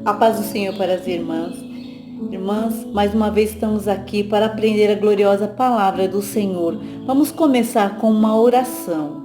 A paz do Senhor para as irmãs. Irmãs, mais uma vez estamos aqui para aprender a gloriosa palavra do Senhor. Vamos começar com uma oração.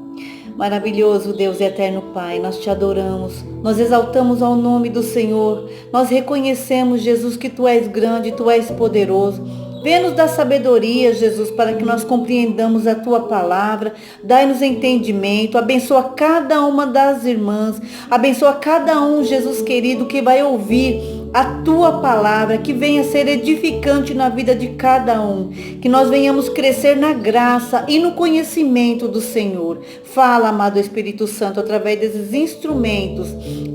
Maravilhoso Deus e eterno Pai, nós te adoramos, nós exaltamos ao nome do Senhor, nós reconhecemos, Jesus, que Tu és grande, Tu és poderoso. Vê-nos dar sabedoria, Jesus, para que nós compreendamos a Tua palavra. Dai-nos entendimento, abençoa cada uma das irmãs, abençoa cada um, Jesus querido, que vai ouvir a Tua palavra, que venha ser edificante na vida de cada um, que nós venhamos crescer na graça e no conhecimento do Senhor. Fala, amado Espírito Santo, através desses instrumentos.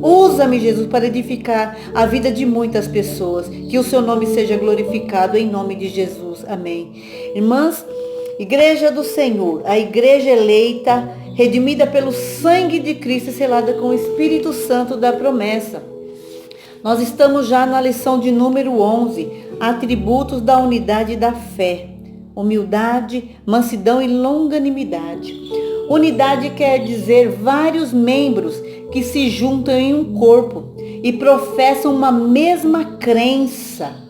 Usa-me, Jesus, para edificar a vida de muitas pessoas. Que o Seu nome seja glorificado em nome de Jesus. Amém. Irmãs, Igreja do Senhor, a igreja eleita, redimida pelo sangue de Cristo e selada com o Espírito Santo da promessa. Nós estamos já na lição de número 11, atributos da unidade da fé. Humildade, mansidão e longanimidade. Unidade quer dizer vários membros que se juntam em um corpo e professam uma mesma crença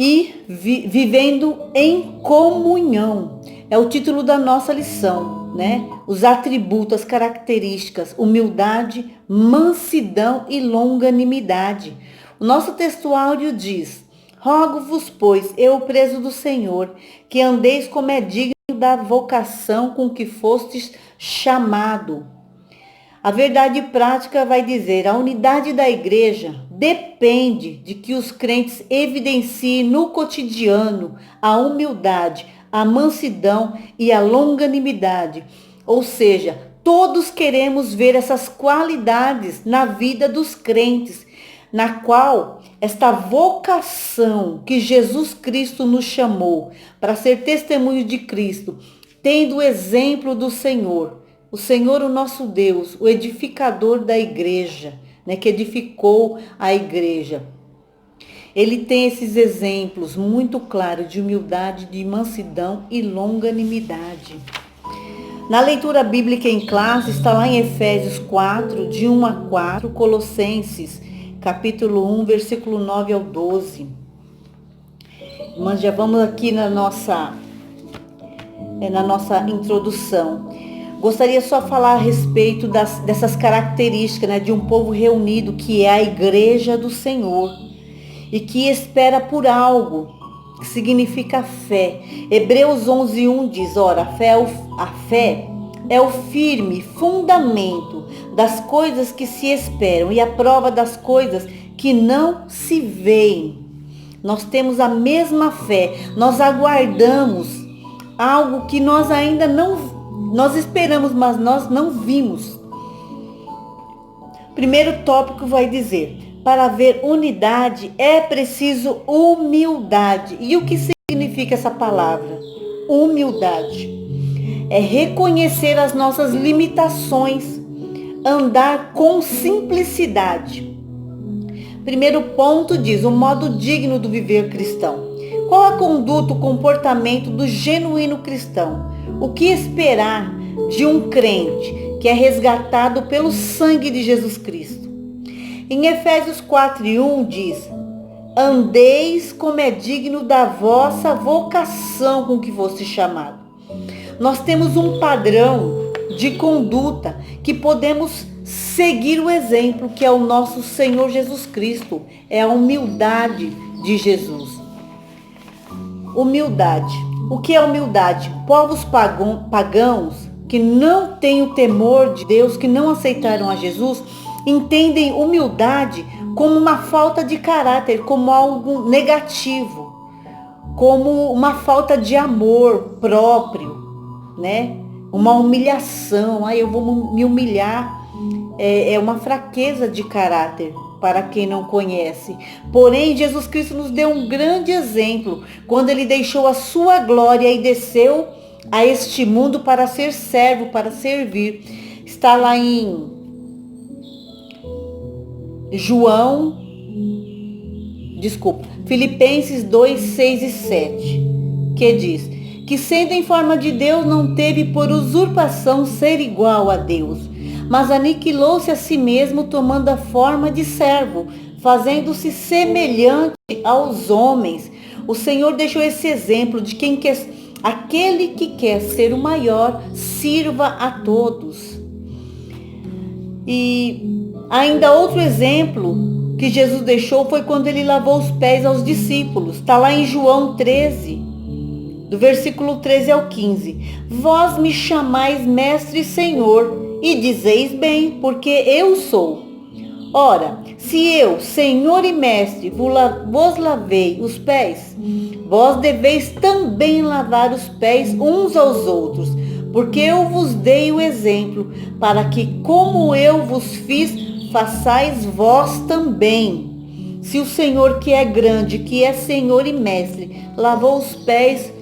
e vivendo em comunhão. É o título da nossa lição, né? Os atributos, as características, humildade, mansidão e longanimidade. O nosso textuário diz: rogo-vos, pois, eu preso do Senhor, que andeis como é digno da vocação com que fostes chamado. A verdade prática vai dizer: a unidade da igreja depende de que os crentes evidenciem no cotidiano a humildade, a mansidão e a longanimidade. Ou seja, todos queremos ver essas qualidades na vida dos crentes, na qual esta vocação que Jesus Cristo nos chamou para ser testemunho de Cristo, tendo o exemplo do Senhor. O Senhor, o nosso Deus, o edificador da igreja, né, que edificou a igreja. Ele tem esses exemplos muito claros de humildade, de mansidão e longanimidade. Na leitura bíblica em classe, está lá em Efésios 4, de 1 a 4, Colossenses, capítulo 1, versículo 9 ao 12. Mas já vamos aqui na nossa introdução. Gostaria só de falar a respeito dessas características, né, de um povo reunido, que é a igreja do Senhor, e que espera por algo, que significa fé. Hebreus 11:1 diz: ora, a fé é o firme fundamento das coisas que se esperam e a prova das coisas que não se veem. Nós temos a mesma fé, nós aguardamos algo que nós ainda não, nós esperamos, mas nós não vimos. Primeiro tópico vai dizer: para haver unidade é preciso humildade. E o que significa essa palavra? Humildade é reconhecer as nossas limitações, andar com simplicidade. Primeiro ponto diz: o modo digno do viver cristão. Qual a conduta, o comportamento do genuíno cristão? O que esperar de um crente que é resgatado pelo sangue de Jesus Cristo? Em Efésios 4:1 diz: andeis como é digno da vossa vocação com que foste chamado. Nós temos um padrão de conduta que podemos seguir o exemplo, que é o nosso Senhor Jesus Cristo. É a humildade de Jesus. Humildade. O que é humildade? Povos pagãos que não têm o temor de Deus, que não aceitaram a Jesus, entendem humildade como uma falta de caráter, como algo negativo, como uma falta de amor próprio, né? Uma humilhação. Eu vou me humilhar. É uma fraqueza de caráter para quem não conhece. Porém, Jesus Cristo nos deu um grande exemplo quando ele deixou a sua glória e desceu a este mundo para ser servo, para servir. Está lá em Filipenses 2, 6 e 7, que diz: que sendo em forma de Deus, não teve por usurpação ser igual a Deus, mas aniquilou-se a si mesmo, tomando a forma de servo, fazendo-se semelhante aos homens. O Senhor deixou esse exemplo de quem quer, aquele que quer ser o maior, sirva a todos. E ainda outro exemplo que Jesus deixou foi quando ele lavou os pés aos discípulos. Está lá em João 13, do versículo 13 ao 15. Vós me chamais mestre e senhor, e dizeis bem, porque eu sou. Ora, se eu, senhor e mestre, vos lavei os pés, vós deveis também lavar os pés uns aos outros, porque eu vos dei o exemplo, para que, como eu vos fiz, façais vós também. Se o Senhor, que é grande, que é Senhor e mestre, lavou os pés,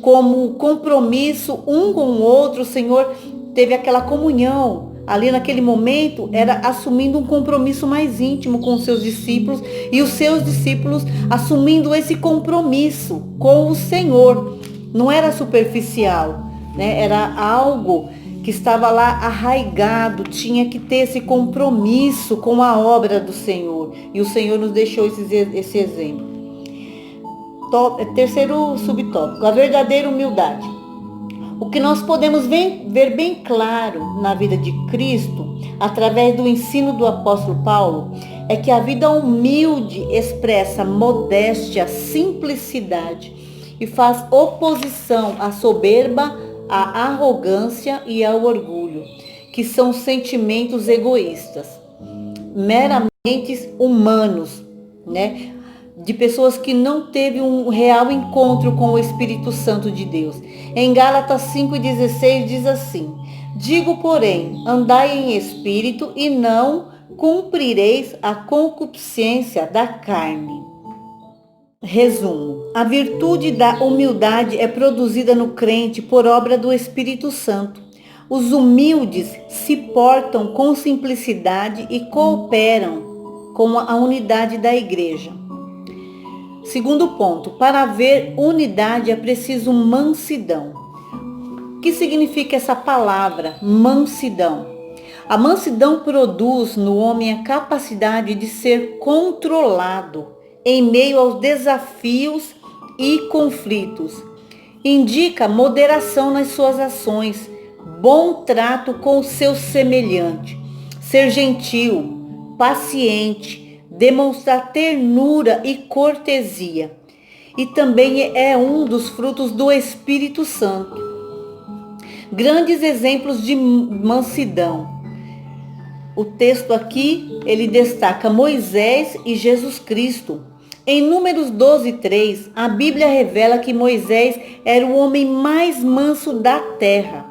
como compromisso um com o outro, o Senhor teve aquela comunhão. Ali naquele momento era assumindo um compromisso mais íntimo com os seus discípulos e os seus discípulos assumindo esse compromisso com o Senhor. Não era superficial, era algo que estava lá arraigado, tinha que ter esse compromisso com a obra do Senhor. E o Senhor nos deixou esse exemplo. Terceiro subtópico, a verdadeira humildade. O que nós podemos ver bem claro na vida de Cristo, através do ensino do apóstolo Paulo, é que a vida humilde expressa modéstia, simplicidade e faz oposição à soberba, à arrogância e ao orgulho, que são sentimentos egoístas, meramente humanos, de pessoas que não teve um real encontro com o Espírito Santo de Deus. Em Gálatas 5,16 diz assim: digo, porém, andai em espírito e não cumprireis a concupiscência da carne. Resumo: a virtude da humildade é produzida no crente por obra do Espírito Santo. Os humildes se portam com simplicidade e cooperam com a unidade da igreja. Segundo ponto, para haver unidade é preciso mansidão. O que significa essa palavra, mansidão? A mansidão produz no homem a capacidade de ser controlado em meio aos desafios e conflitos. Indica moderação nas suas ações, bom trato com o seu semelhante, ser gentil, paciente, demonstrar ternura e cortesia. E também é um dos frutos do Espírito Santo. Grandes exemplos de mansidão. O texto aqui, ele destaca Moisés e Jesus Cristo. Em Números 12:3, a Bíblia revela que Moisés era o homem mais manso da terra.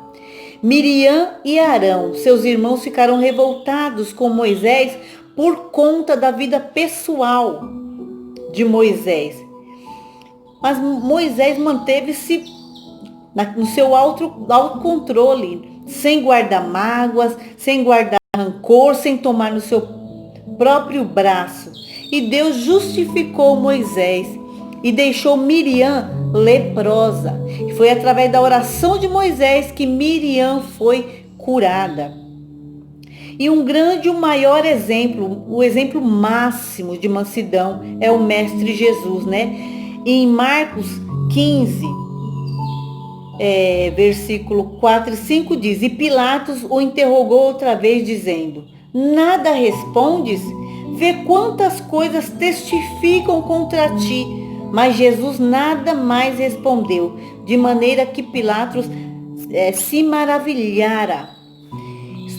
Miriam e Arão, seus irmãos, ficaram revoltados com Moisés por conta da vida pessoal de Moisés. Mas Moisés manteve-se no seu autocontrole, sem guardar mágoas, sem guardar rancor, sem tomar no seu próprio braço. E Deus justificou Moisés e deixou Miriam leprosa. E foi através da oração de Moisés que Miriam foi curada. E um grande, o maior exemplo, o exemplo máximo de mansidão é o Mestre Jesus, Em Marcos 15, versículo 4 e 5 diz: E Pilatos o interrogou outra vez, dizendo: Nada respondes? Vê quantas coisas testificam contra ti. Mas Jesus nada mais respondeu, de maneira que Pilatos se maravilhara.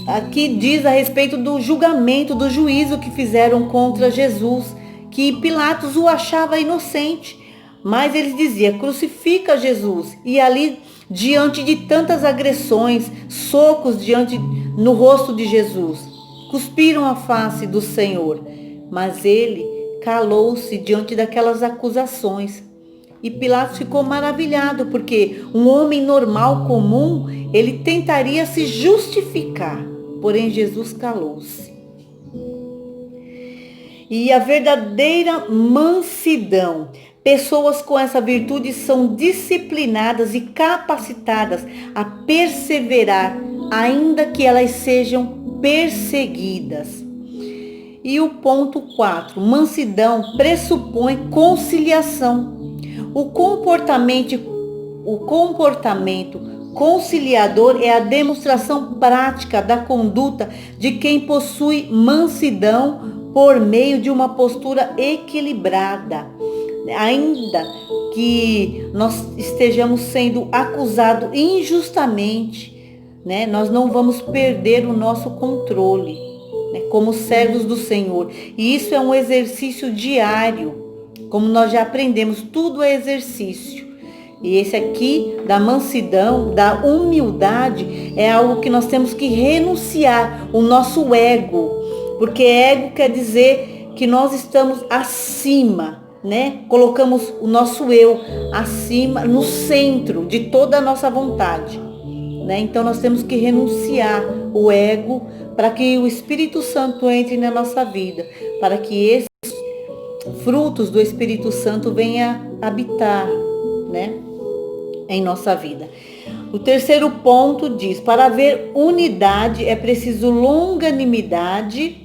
Aqui diz a respeito do julgamento, do juízo que fizeram contra Jesus, que Pilatos o achava inocente, mas ele dizia: crucifica Jesus. E ali, diante de tantas agressões, socos no rosto de Jesus, cuspiram a face do Senhor, mas ele calou-se diante daquelas acusações. E Pilatos ficou maravilhado, porque um homem normal, comum, ele tentaria se justificar. Porém, Jesus calou-se. E a verdadeira mansidão. Pessoas com essa virtude são disciplinadas e capacitadas a perseverar ainda que elas sejam perseguidas. E o ponto 4, mansidão pressupõe conciliação. O comportamento conciliador é a demonstração prática da conduta de quem possui mansidão por meio de uma postura equilibrada. Ainda que nós estejamos sendo acusados injustamente, né, nós não vamos perder o nosso controle, né, como servos do Senhor. E isso é um exercício diário, como nós já aprendemos, tudo é exercício. E esse aqui, da mansidão, da humildade, é algo que nós temos que renunciar, o nosso ego. Porque ego quer dizer que nós estamos acima, né? Colocamos o nosso eu acima, no centro de toda a nossa vontade, né? Então nós temos que renunciar o ego para que o Espírito Santo entre na nossa vida, para que esses frutos do Espírito Santo venham habitar, né, em nossa vida. O terceiro ponto diz: para haver unidade é preciso longanimidade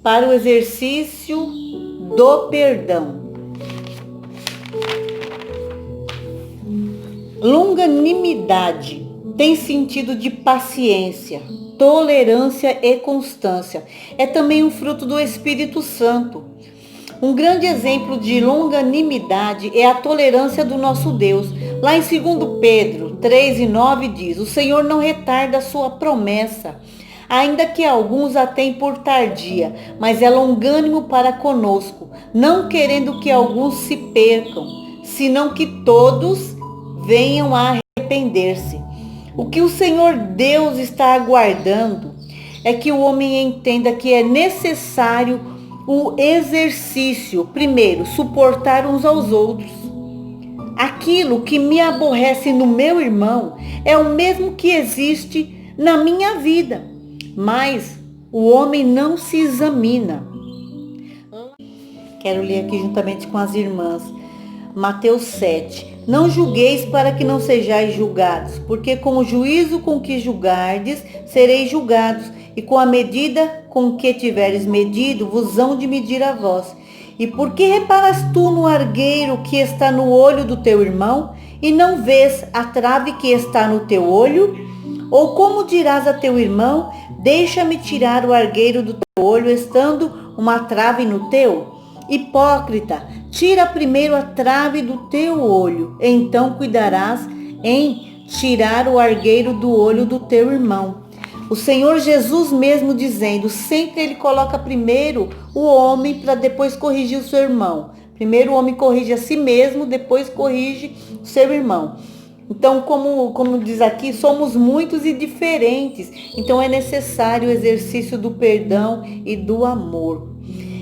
para o exercício do perdão. Longanimidade tem sentido de paciência, tolerância e constância. É também um fruto do Espírito Santo. Um grande exemplo de longanimidade é a tolerância do nosso Deus. Lá em 2 Pedro 3:9 diz: o Senhor não retarda a sua promessa, ainda que alguns a tenham por tardia, mas é longânimo para conosco, não querendo que alguns se percam, senão que todos venham a arrepender-se. O que o Senhor Deus está aguardando é que o homem entenda que é necessário o exercício, primeiro, suportar uns aos outros. Aquilo que me aborrece no meu irmão é o mesmo que existe na minha vida, mas o homem não se examina. Quero ler aqui juntamente com as irmãs. Mateus 7. Não julgueis para que não sejais julgados, porque com o juízo com que julgardes, sereis julgados, e com a medida com que tiveres medido, vos hão de medir a vós. E por que reparas tu no argueiro que está no olho do teu irmão, e não vês a trave que está no teu olho? Ou como dirás a teu irmão, deixa-me tirar o argueiro do teu olho, estando uma trave no teu? Hipócrita, tira primeiro a trave do teu olho, então cuidarás em tirar o argueiro do olho do teu irmão. O Senhor Jesus mesmo dizendo, sempre ele coloca primeiro o homem para depois corrigir o seu irmão. Primeiro o homem corrige a si mesmo, depois corrige o seu irmão. Então, como diz aqui, somos muitos e diferentes. Então é necessário o exercício do perdão e do amor.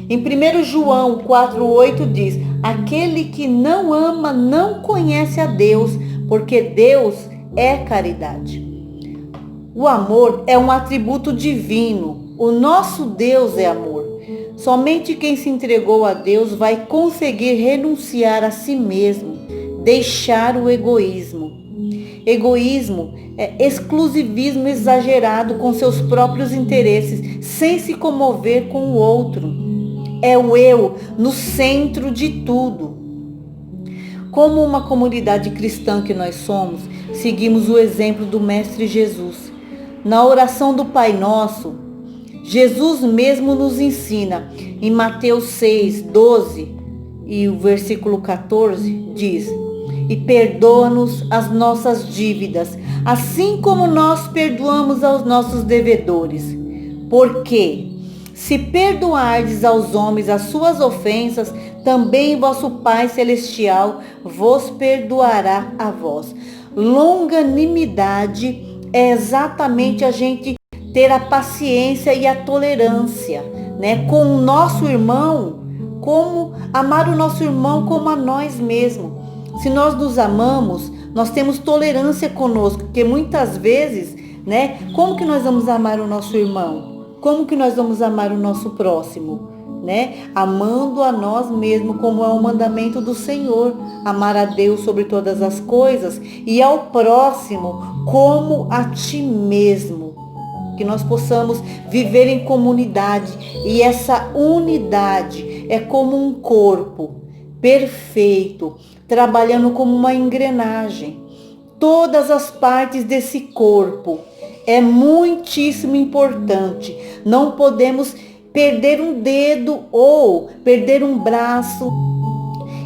Em 1 João 4,8 diz: aquele que não ama não conhece a Deus, porque Deus é caridade. O amor é um atributo divino. O nosso Deus é amor. Somente quem se entregou a Deus vai conseguir renunciar a si mesmo, deixar o egoísmo. Egoísmo é exclusivismo exagerado com seus próprios interesses, sem se comover com o outro. É o eu no centro de tudo. Como uma comunidade cristã que nós somos, seguimos o exemplo do Mestre Jesus. Na oração do Pai Nosso, Jesus mesmo nos ensina, em Mateus 6:12 e o versículo 14, diz: e perdoa-nos as nossas dívidas, assim como nós perdoamos aos nossos devedores. Porque, se perdoardes aos homens as suas ofensas, também vosso Pai Celestial vos perdoará a vós. Longanimidade é exatamente a gente ter a paciência e a tolerância, né, com o nosso irmão, como amar o nosso irmão como a nós mesmos. Se nós nos amamos, nós temos tolerância conosco, porque muitas vezes, né, como que nós vamos amar o nosso irmão? Como que nós vamos amar o nosso próximo? né? Amando a nós mesmos, como é o mandamento do Senhor, amar a Deus sobre todas as coisas e ao próximo como a ti mesmo. Que nós possamos viver em comunidade e essa unidade é como um corpo perfeito, trabalhando como uma engrenagem. Todas as partes desse corpo é muitíssimo importante. Não podemos perder um dedo ou perder um braço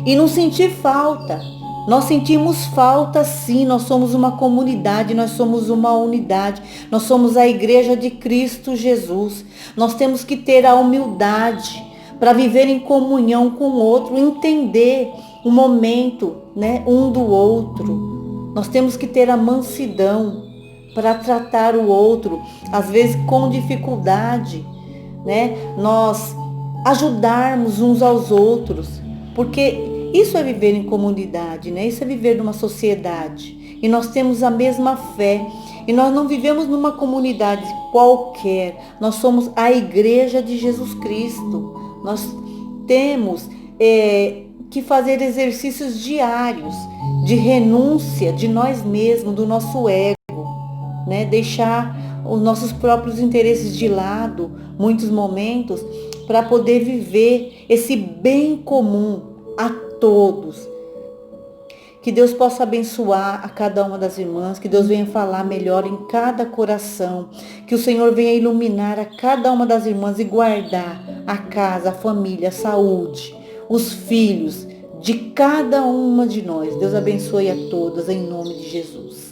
e não sentir falta. Nós sentimos falta sim, nós somos uma comunidade, nós somos uma unidade, nós somos a igreja de Cristo Jesus. Nós temos que ter a humildade para viver em comunhão com o outro, entender o momento, né, um do outro. Nós temos que ter a mansidão para tratar o outro, às vezes com dificuldade, né? Nós ajudarmos uns aos outros, porque isso é viver em comunidade, né? Isso é viver numa sociedade. E nós temos a mesma fé. E nós não vivemos numa comunidade qualquer. Nós somos a igreja de Jesus Cristo. Nós temos que fazer exercícios diários de renúncia de nós mesmos, do nosso ego, né? Deixar os nossos próprios interesses de lado, muitos momentos, para poder viver esse bem comum a todos. Que Deus possa abençoar a cada uma das irmãs, que Deus venha falar melhor em cada coração, que o Senhor venha iluminar a cada uma das irmãs e guardar a casa, a família, a saúde, os filhos de cada uma de nós. Deus abençoe a todas em nome de Jesus.